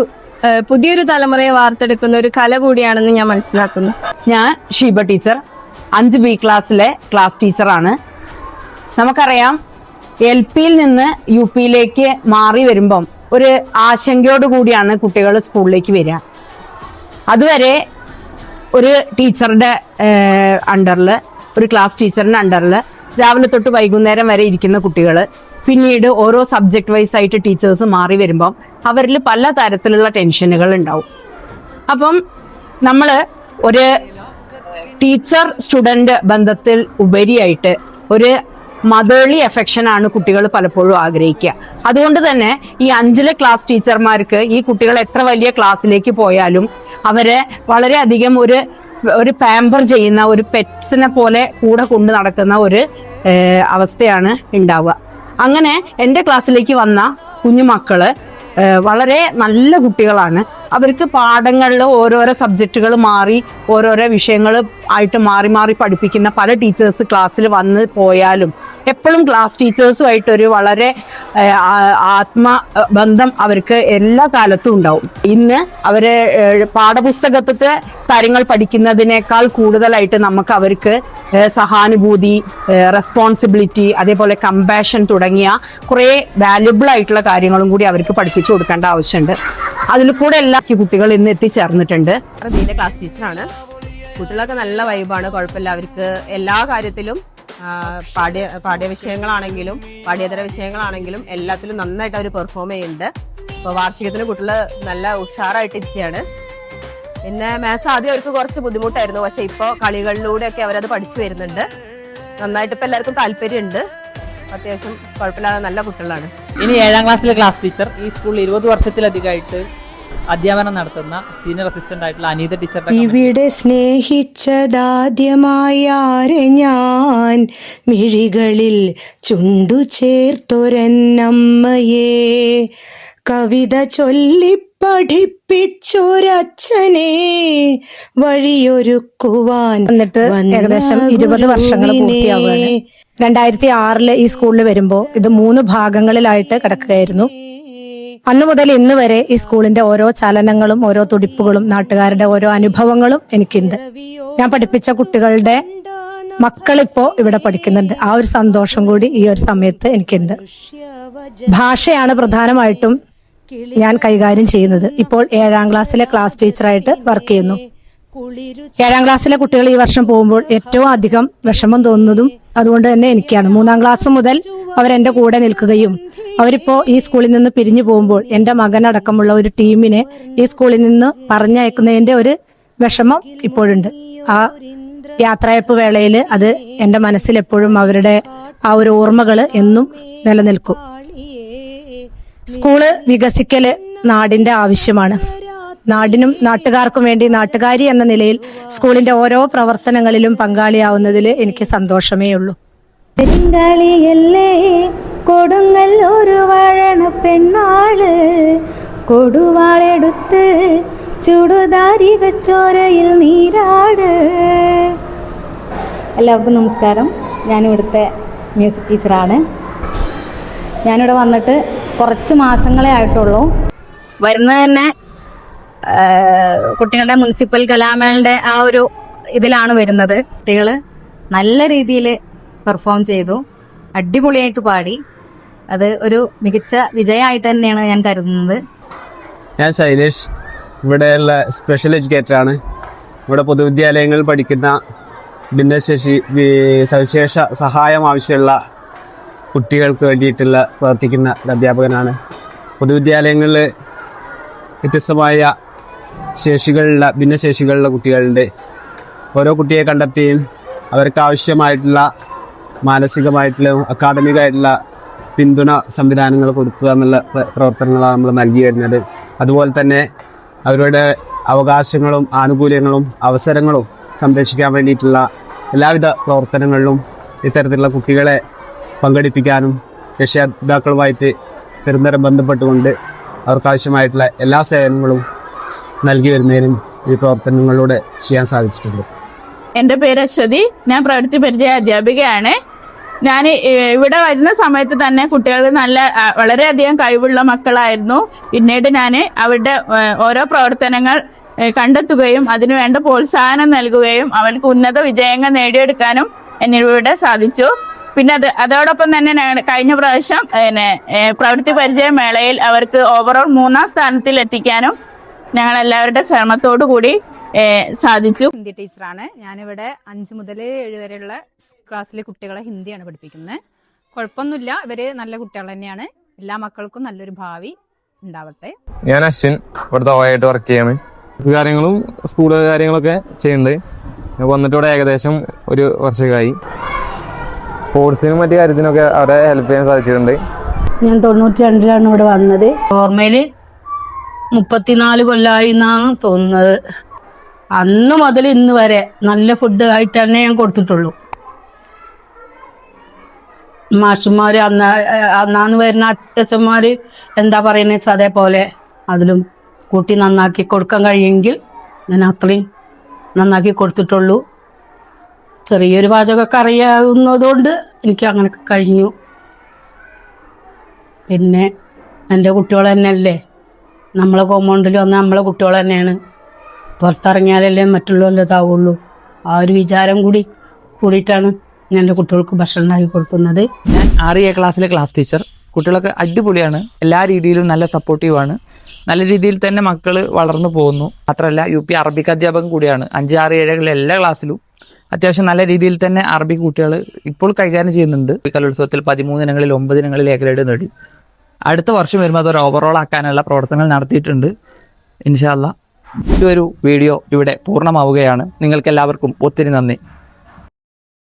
പുതിയൊരു തലമുറയെ വാർത്തെടുക്കുന്ന ഒരു കല കൂടിയാണെന്ന് ഞാൻ മനസ്സിലാക്കുന്നു. ഞാൻ ഷീബ ടീച്ചർ 5B ക്ലാസ്സിലെ ക്ലാസ് ടീച്ചറാണ്. നമുക്കറിയാം LPയിൽ നിന്ന് UPയിലേക്ക് മാറി വരുമ്പം ഒരു ആശങ്കയോട് കൂടിയാണ് കുട്ടികൾ സ്കൂളിലേക്ക് വരിക. അതുവരെ ഒരു ടീച്ചറുടെ അണ്ടറിൽ, ഒരു ക്ലാസ് ടീച്ചറിന്റെ അണ്ടറിൽ രാവിലെ തൊട്ട് വൈകുന്നേരം വരെ ഇരിക്കുന്ന കുട്ടികൾ പിന്നീട് ഓരോ സബ്ജക്ട് വൈസ് ആയിട്ട് ടീച്ചേഴ്സ് മാറി വരുമ്പം അവരിൽ പല തരത്തിലുള്ള ടെൻഷനുകൾ ഉണ്ടാവും. അപ്പം നമ്മൾ ഒരു ടീച്ചർ സ്റ്റുഡന്റ് ബന്ധത്തിൽ ഉപരിയായിട്ട് ഒരു മദേർലി അഫെക്ഷൻ ആണ് കുട്ടികൾ പലപ്പോഴും ആഗ്രഹിക്കുക. അതുകൊണ്ട് തന്നെ ഈ 5ലെ ക്ലാസ് ടീച്ചർമാർക്ക് ഈ കുട്ടികൾ എത്ര വലിയ ക്ലാസ്സിലേക്ക് പോയാലും അവരെ വളരെയധികം ഒരു പാമ്പർ ചെയ്യുന്ന, ഒരു പെറ്റ്സിനെ പോലെ കൂടെ കൊണ്ടു നടക്കുന്ന ഒരു അവസ്ഥയാണ് ഉണ്ടാവുക. അങ്ങനെ എൻ്റെ ക്ലാസ്സിലേക്ക് വന്ന കുഞ്ഞുമക്കള് വളരെ നല്ല കുട്ടികളാണ്. അവർക്ക് പാഠങ്ങളിൽ ഓരോരോ സബ്ജക്റ്റുകൾ മാറി ഓരോരോ വിഷയങ്ങൾ ആയിട്ട് മാറി മാറി പഠിപ്പിക്കുന്ന പല ടീച്ചേഴ്സ് ക്ലാസ്സിൽ വന്ന് പോയാലും എപ്പോഴും ക്ലാസ് ടീച്ചേഴ്സുമായിട്ടൊരു വളരെ ആത്മബന്ധം അവർക്ക് എല്ലാ കാലത്തും ഉണ്ടാവും. ഇന്ന് അവര് പാഠപുസ്തകത്തെ കാര്യങ്ങൾ പഠിക്കുന്നതിനേക്കാൾ കൂടുതലായിട്ട് നമുക്ക് അവർക്ക് സഹാനുഭൂതി, റെസ്പോൺസിബിലിറ്റി, അതേപോലെ കമ്പാഷൻ തുടങ്ങിയ കുറേ വാല്യുബിൾ ആയിട്ടുള്ള കാര്യങ്ങളും കൂടി അവർക്ക് പഠിപ്പിച്ചു കൊടുക്കേണ്ട ആവശ്യമുണ്ട്. അതിൽ കൂടെ എല്ലാ കുട്ടികൾ ഇന്ന് എത്തിച്ചേർന്നിട്ടുണ്ട്. അറബിയിലെ ക്ലാസ് ടീച്ചറാണ്. കുട്ടികളൊക്കെ നല്ല വൈബാണ്, കുഴപ്പമില്ല. അവർക്ക് എല്ലാ കാര്യത്തിലും പാഠ്യവിഷയങ്ങളാണെങ്കിലും പാഠ്യേതര വിഷയങ്ങളാണെങ്കിലും എല്ലാത്തിലും നന്നായിട്ട് അവർ പെർഫോം ചെയ്യുന്നുണ്ട്. ഇപ്പോൾ വാർഷികത്തിന് കുട്ടികൾ നല്ല ഉഷാറായിട്ടിരിക്കുകയാണ്. പിന്നെ മാത്സ് ആദ്യം അവർക്ക് കുറച്ച് ബുദ്ധിമുട്ടായിരുന്നു, പക്ഷെ ഇപ്പോൾ കളികളിലൂടെയൊക്കെ അവരത് പഠിച്ചു വരുന്നുണ്ട്. നന്നായിട്ട് ഇപ്പം എല്ലാവർക്കും താല്പര്യമുണ്ട്. അത്യാവശ്യം കുഴപ്പമില്ലാതെ നല്ല കുട്ടികളാണ്. ഇനി 7ാം ക്ലാസ്സിലെ ക്ലാസ് ടീച്ചർ ഈ സ്കൂളിൽ 20 വർഷത്തിലധികമായിട്ട് അധ്യാപനം നടത്തുന്ന സീനിയർ അസിസ്റ്റന്റ് ആയിട്ടുള്ള അനീത ടീച്ചർ. ഇവിടെ സ്നേഹിച്ചതാദ്യമായാരെ ഞാൻ മിഴികളിൽ ചുണ്ടു ചേർത്തൊരന്നമ്മയെ കവിത ചൊല്ലി പഠിപ്പിച്ചൊരച്ഛനെ വഴിയൊരുക്കുവാൻ എന്നിട്ട് ഏകദേശം 20 വർഷങ്ങൾ പൂർത്തിയാവുകയാണ്. 2006 ഈ സ്കൂളിൽ വരുമ്പോൾ ഇത് 3 ഭാഗങ്ങളിലായിട്ട് കിടക്കുകയായിരുന്നു. അന്നു മുതൽ ഇന്ന് വരെ ഈ സ്കൂളിന്റെ ഓരോ ചലനങ്ങളും ഓരോ തുടിപ്പുകളും നാട്ടുകാരുടെ ഓരോ അനുഭവങ്ങളും എനിക്കുണ്ട്. ഞാൻ പഠിപ്പിച്ച കുട്ടികളുടെ മക്കളിപ്പോ ഇവിടെ പഠിക്കുന്നുണ്ട്. ആ ഒരു സന്തോഷം കൂടി ഈ ഒരു സമയത്ത് എനിക്കുണ്ട്. ഭാഷയാണ് പ്രധാനമായിട്ടും ഞാൻ കൈകാര്യം ചെയ്യുന്നത്. ഇപ്പോൾ 7ാം ക്ലാസ്സിലെ ക്ലാസ് ടീച്ചറായിട്ട് വർക്ക് ചെയ്യുന്നു. 7ാം ക്ലാസ്സിലെ കുട്ടികൾ ഈ വർഷം പോകുമ്പോൾ ഏറ്റവും അധികം വിഷമം തോന്നുന്നതും അതുകൊണ്ട് തന്നെ എനിക്കാണ്. 3ാം ക്ലാസ് മുതൽ അവരെന്റെ കൂടെ നിൽക്കുകയും അവരിപ്പോ ഈ സ്കൂളിൽ നിന്ന് പിരിഞ്ഞു പോകുമ്പോൾ എന്റെ മകനടക്കമുള്ള ഒരു ടീമിനെ ഈ സ്കൂളിൽ നിന്ന് പറഞ്ഞയക്കുന്നതിന്റെ ഒരു വിഷമം ഇപ്പോഴുണ്ട്. ആ യാത്രയപ്പ് വേളയിൽ അത് എന്റെ മനസ്സിൽ എപ്പോഴും അവരുടെ ആ ഒരു ഓർമ്മകൾ എന്നും നിലനിൽക്കും. സ്കൂള് വികസിക്കല് നാടിന്റെ ആവശ്യമാണ്. നാടിനും നാട്ടുകാർക്കും വേണ്ടി നാട്ടുകാരി എന്ന നിലയിൽ സ്കൂളിന്റെ ഓരോ പ്രവർത്തനങ്ങളിലും പങ്കാളിയാവുന്നതിൽ എനിക്ക് സന്തോഷമേ ഉള്ളൂ. കൊടുങ്ങല്ലൊരു വഴണ പെണ്ണാള് കൊടുവാളെടുത്ത് ചുടുതാരിക ചോരയിൽ നീരാട്. എല്ലാവർക്കും നമസ്കാരം. ഞാനിവിടുത്തെ മ്യൂസിക് ടീച്ചറാണ്. ഞാനിവിടെ വന്നിട്ട് കുറച്ച് മാസങ്ങളെ ആയിട്ടുള്ളൂ. വരുന്നത് തന്നെ കുട്ടികളുടെ മുനിസിപ്പൽ കലാമേളയുടെ ആ ഒരു ഇതിലാണ് വരുന്നത്. കുട്ടികൾ നല്ല രീതിയിൽ പെർഫോം ചെയ്തു, അടിപൊളിയായിട്ട് പാടി. അത് ഒരു മികച്ച വിജയമായിട്ട് തന്നെയാണ് ഞാൻ കരുതുന്നത്. ഞാൻ ശൈലേഷ്, ഇവിടെയുള്ള സ്പെഷ്യൽ എഡ്യൂക്കേറ്ററാണ്. ഇവിടെ പൊതുവിദ്യാലയങ്ങളിൽ പഠിക്കുന്ന ഭിന്നശേഷി സവിശേഷ സഹായം ആവശ്യമുള്ള കുട്ടികൾക്ക് വേണ്ടിയിട്ടുള്ള പ്രവർത്തിക്കുന്ന ഒരു അധ്യാപകനാണ്. പൊതുവിദ്യാലയങ്ങളിൽ വ്യത്യസ്തമായ ശേഷികളുള്ള ഭിന്നശേഷികളുള്ള കുട്ടികളുടെ ഓരോ കുട്ടിയെ കണ്ടെത്തിയും അവർക്ക് ആവശ്യമായിട്ടുള്ള മാനസികമായിട്ടുള്ള അക്കാദമികമായിട്ടുള്ള പിന്തുണ സംവിധാനങ്ങൾ കൊടുക്കുക എന്നുള്ള പ്രവർത്തനങ്ങളാണ് നമ്മൾ നൽകി വരുന്നത്. അതുപോലെ തന്നെ അവരുടെ അവകാശങ്ങളും ആനുകൂല്യങ്ങളും അവസരങ്ങളും സംരക്ഷിക്കാൻ വേണ്ടിയിട്ടുള്ള എല്ലാവിധ പ്രവർത്തനങ്ങളിലും ഇത്തരത്തിലുള്ള കുട്ടികളെ പങ്കെടുപ്പിക്കാനും രക്ഷിതാക്കളുമായിട്ട് നിരന്തരം ബന്ധപ്പെട്ടുകൊണ്ട് അവർക്കാവശ്യമായിട്ടുള്ള എല്ലാ സേവനങ്ങളും നൽകി വരുന്നതിനും ഈ പ്രവർത്തനങ്ങളിലൂടെ ചെയ്യാൻ സാധിച്ചിട്ടുണ്ട്. എൻ്റെ പേര് അശ്വതി. ഞാൻ പ്രവൃത്തി പരിചയ അധ്യാപികയാണ്. ഞാൻ ഇവിടെ വരുന്ന സമയത്ത് തന്നെ കുട്ടികൾ വളരെയധികം കഴിവുള്ള മക്കളായിരുന്നു. പിന്നീട് ഞാൻ അവരുടെ ഓരോ പ്രവർത്തനങ്ങൾ കണ്ടെത്തുകയും അതിനുവേണ്ട പ്രോത്സാഹനം നൽകുകയും അവർക്ക് ഉന്നത വിജയങ്ങൾ നേടിയെടുക്കാനും എന്നിവിടെ സാധിച്ചു. പിന്നെ അതോടൊപ്പം തന്നെ കഴിഞ്ഞ പ്രാവശ്യം പ്രവൃത്തി പരിചയ മേളയിൽ അവർക്ക് ഓവറോൾ 3ാം സ്ഥാനത്തിൽ എത്തിക്കാനും ഞങ്ങൾ എല്ലാവരുടെ ശ്രമത്തോടു കൂടി സാധിച്ചു. ഹിന്ദി ടീച്ചറാണ്. ഞാനിവിടെ 5 മുതൽ 7 വരെയുള്ള ക്ലാസ്സിലെ കുട്ടികളെ ഹിന്ദിയാണ് പഠിപ്പിക്കുന്നത്. കുഴപ്പമൊന്നുമില്ല, ഇവര് നല്ല കുട്ടികൾ തന്നെയാണ്. എല്ലാ മക്കൾക്കും നല്ലൊരു ഭാവി ഉണ്ടാവട്ടെ. ഞാൻ അശ്വിൻ, ഇവിടുത്തെ ഓയായിട്ട് വർക്ക് ചെയ്യാണ്. കാര്യങ്ങളും സ്കൂള് കാര്യങ്ങളൊക്കെ ചെയ്യുന്നുണ്ട്. ഞാൻ വന്നിട്ട് ഇവിടെ ഏകദേശം 1 വർഷമായി. സ്പോർട്സിനും മറ്റു കാര്യത്തിനൊക്കെ അവരെ ഹെൽപ്പ് ചെയ്യാൻ സാധിച്ചിട്ടുണ്ട്. ഞാൻ 92-ലാണ് ഇവിടെ വന്നത്. ഓർമ്മയിൽ 34 കൊല്ലമായി എന്നാണ് തോന്നുന്നത്. അന്ന് മുതൽ ഇന്ന് വരെ നല്ല ഫുഡ് ആയിട്ട് തന്നെ ഞാൻ കൊടുത്തിട്ടുള്ളൂ. മാഷന്മാർ അന്നാന്ന് വരുന്ന അച്ഛന്മാർ എന്താ പറയുന്നത് വെച്ചാൽ അതേപോലെ അതിലും കൂട്ടി നന്നാക്കി കൊടുക്കാൻ കഴിയുമെങ്കിൽ ഞാൻ അത്രയും നന്നാക്കി കൊടുത്തിട്ടുള്ളൂ. ചെറിയൊരു പാചകമൊക്കെ അറിയാവുന്നതുകൊണ്ട് എനിക്ക് അങ്ങനെ കഴിഞ്ഞു. പിന്നെ എൻ്റെ കുട്ടികൾ തന്നെയല്ലേ, നമ്മളെ കോമ്പൗണ്ടിൽ വന്ന നമ്മളെ കുട്ടികൾ തന്നെയാണ്. പുറത്തിറങ്ങിയാലല്ലേ മറ്റുള്ളവരുടെ ഇതാവുള്ളൂ. ആ ഒരു വിചാരം കൂടിയിട്ടാണ് ഞാൻ എൻ്റെ കുട്ടികൾക്ക് ഭക്ഷണം ഉണ്ടാക്കി കൊടുക്കുന്നത്. ഞാൻ 6A ക്ലാസ്സിലെ ക്ലാസ് ടീച്ചർ. കുട്ടികളൊക്കെ അടിപൊളിയാണ്, എല്ലാ രീതിയിലും നല്ല സപ്പോർട്ടീവാണ്. നല്ല രീതിയിൽ തന്നെ മക്കൾ വളർന്നു പോകുന്നു. മാത്രമല്ല UP അറബിക് അധ്യാപകൻ കൂടിയാണ്. 5, 6, 7 എല്ലാ ക്ലാസ്സിലും അത്യാവശ്യം നല്ല രീതിയിൽ തന്നെ അറബിക് കുട്ടികൾ ഇപ്പോൾ കൈകാര്യം ചെയ്യുന്നുണ്ട്. കലോത്സവത്തിൽ 13 ഇനങ്ങളിൽ 9 ഇനങ്ങളിൽ A ഗ്രേഡ് നേടി. അടുത്ത വർഷം വരുമ്പോൾ അതൊരു ഓവറോൾ ആക്കാനുള്ള പ്രവർത്തനങ്ങൾ നടത്തിയിട്ടുണ്ട്. ഇൻഷാ അല്ലാഹ് ഈ ഒരു വീഡിയോ ഇവിടെ പൂർണ്ണമാവുകയാണ്. നിങ്ങൾക്ക് എല്ലാവർക്കും ഒത്തിരി നന്ദി.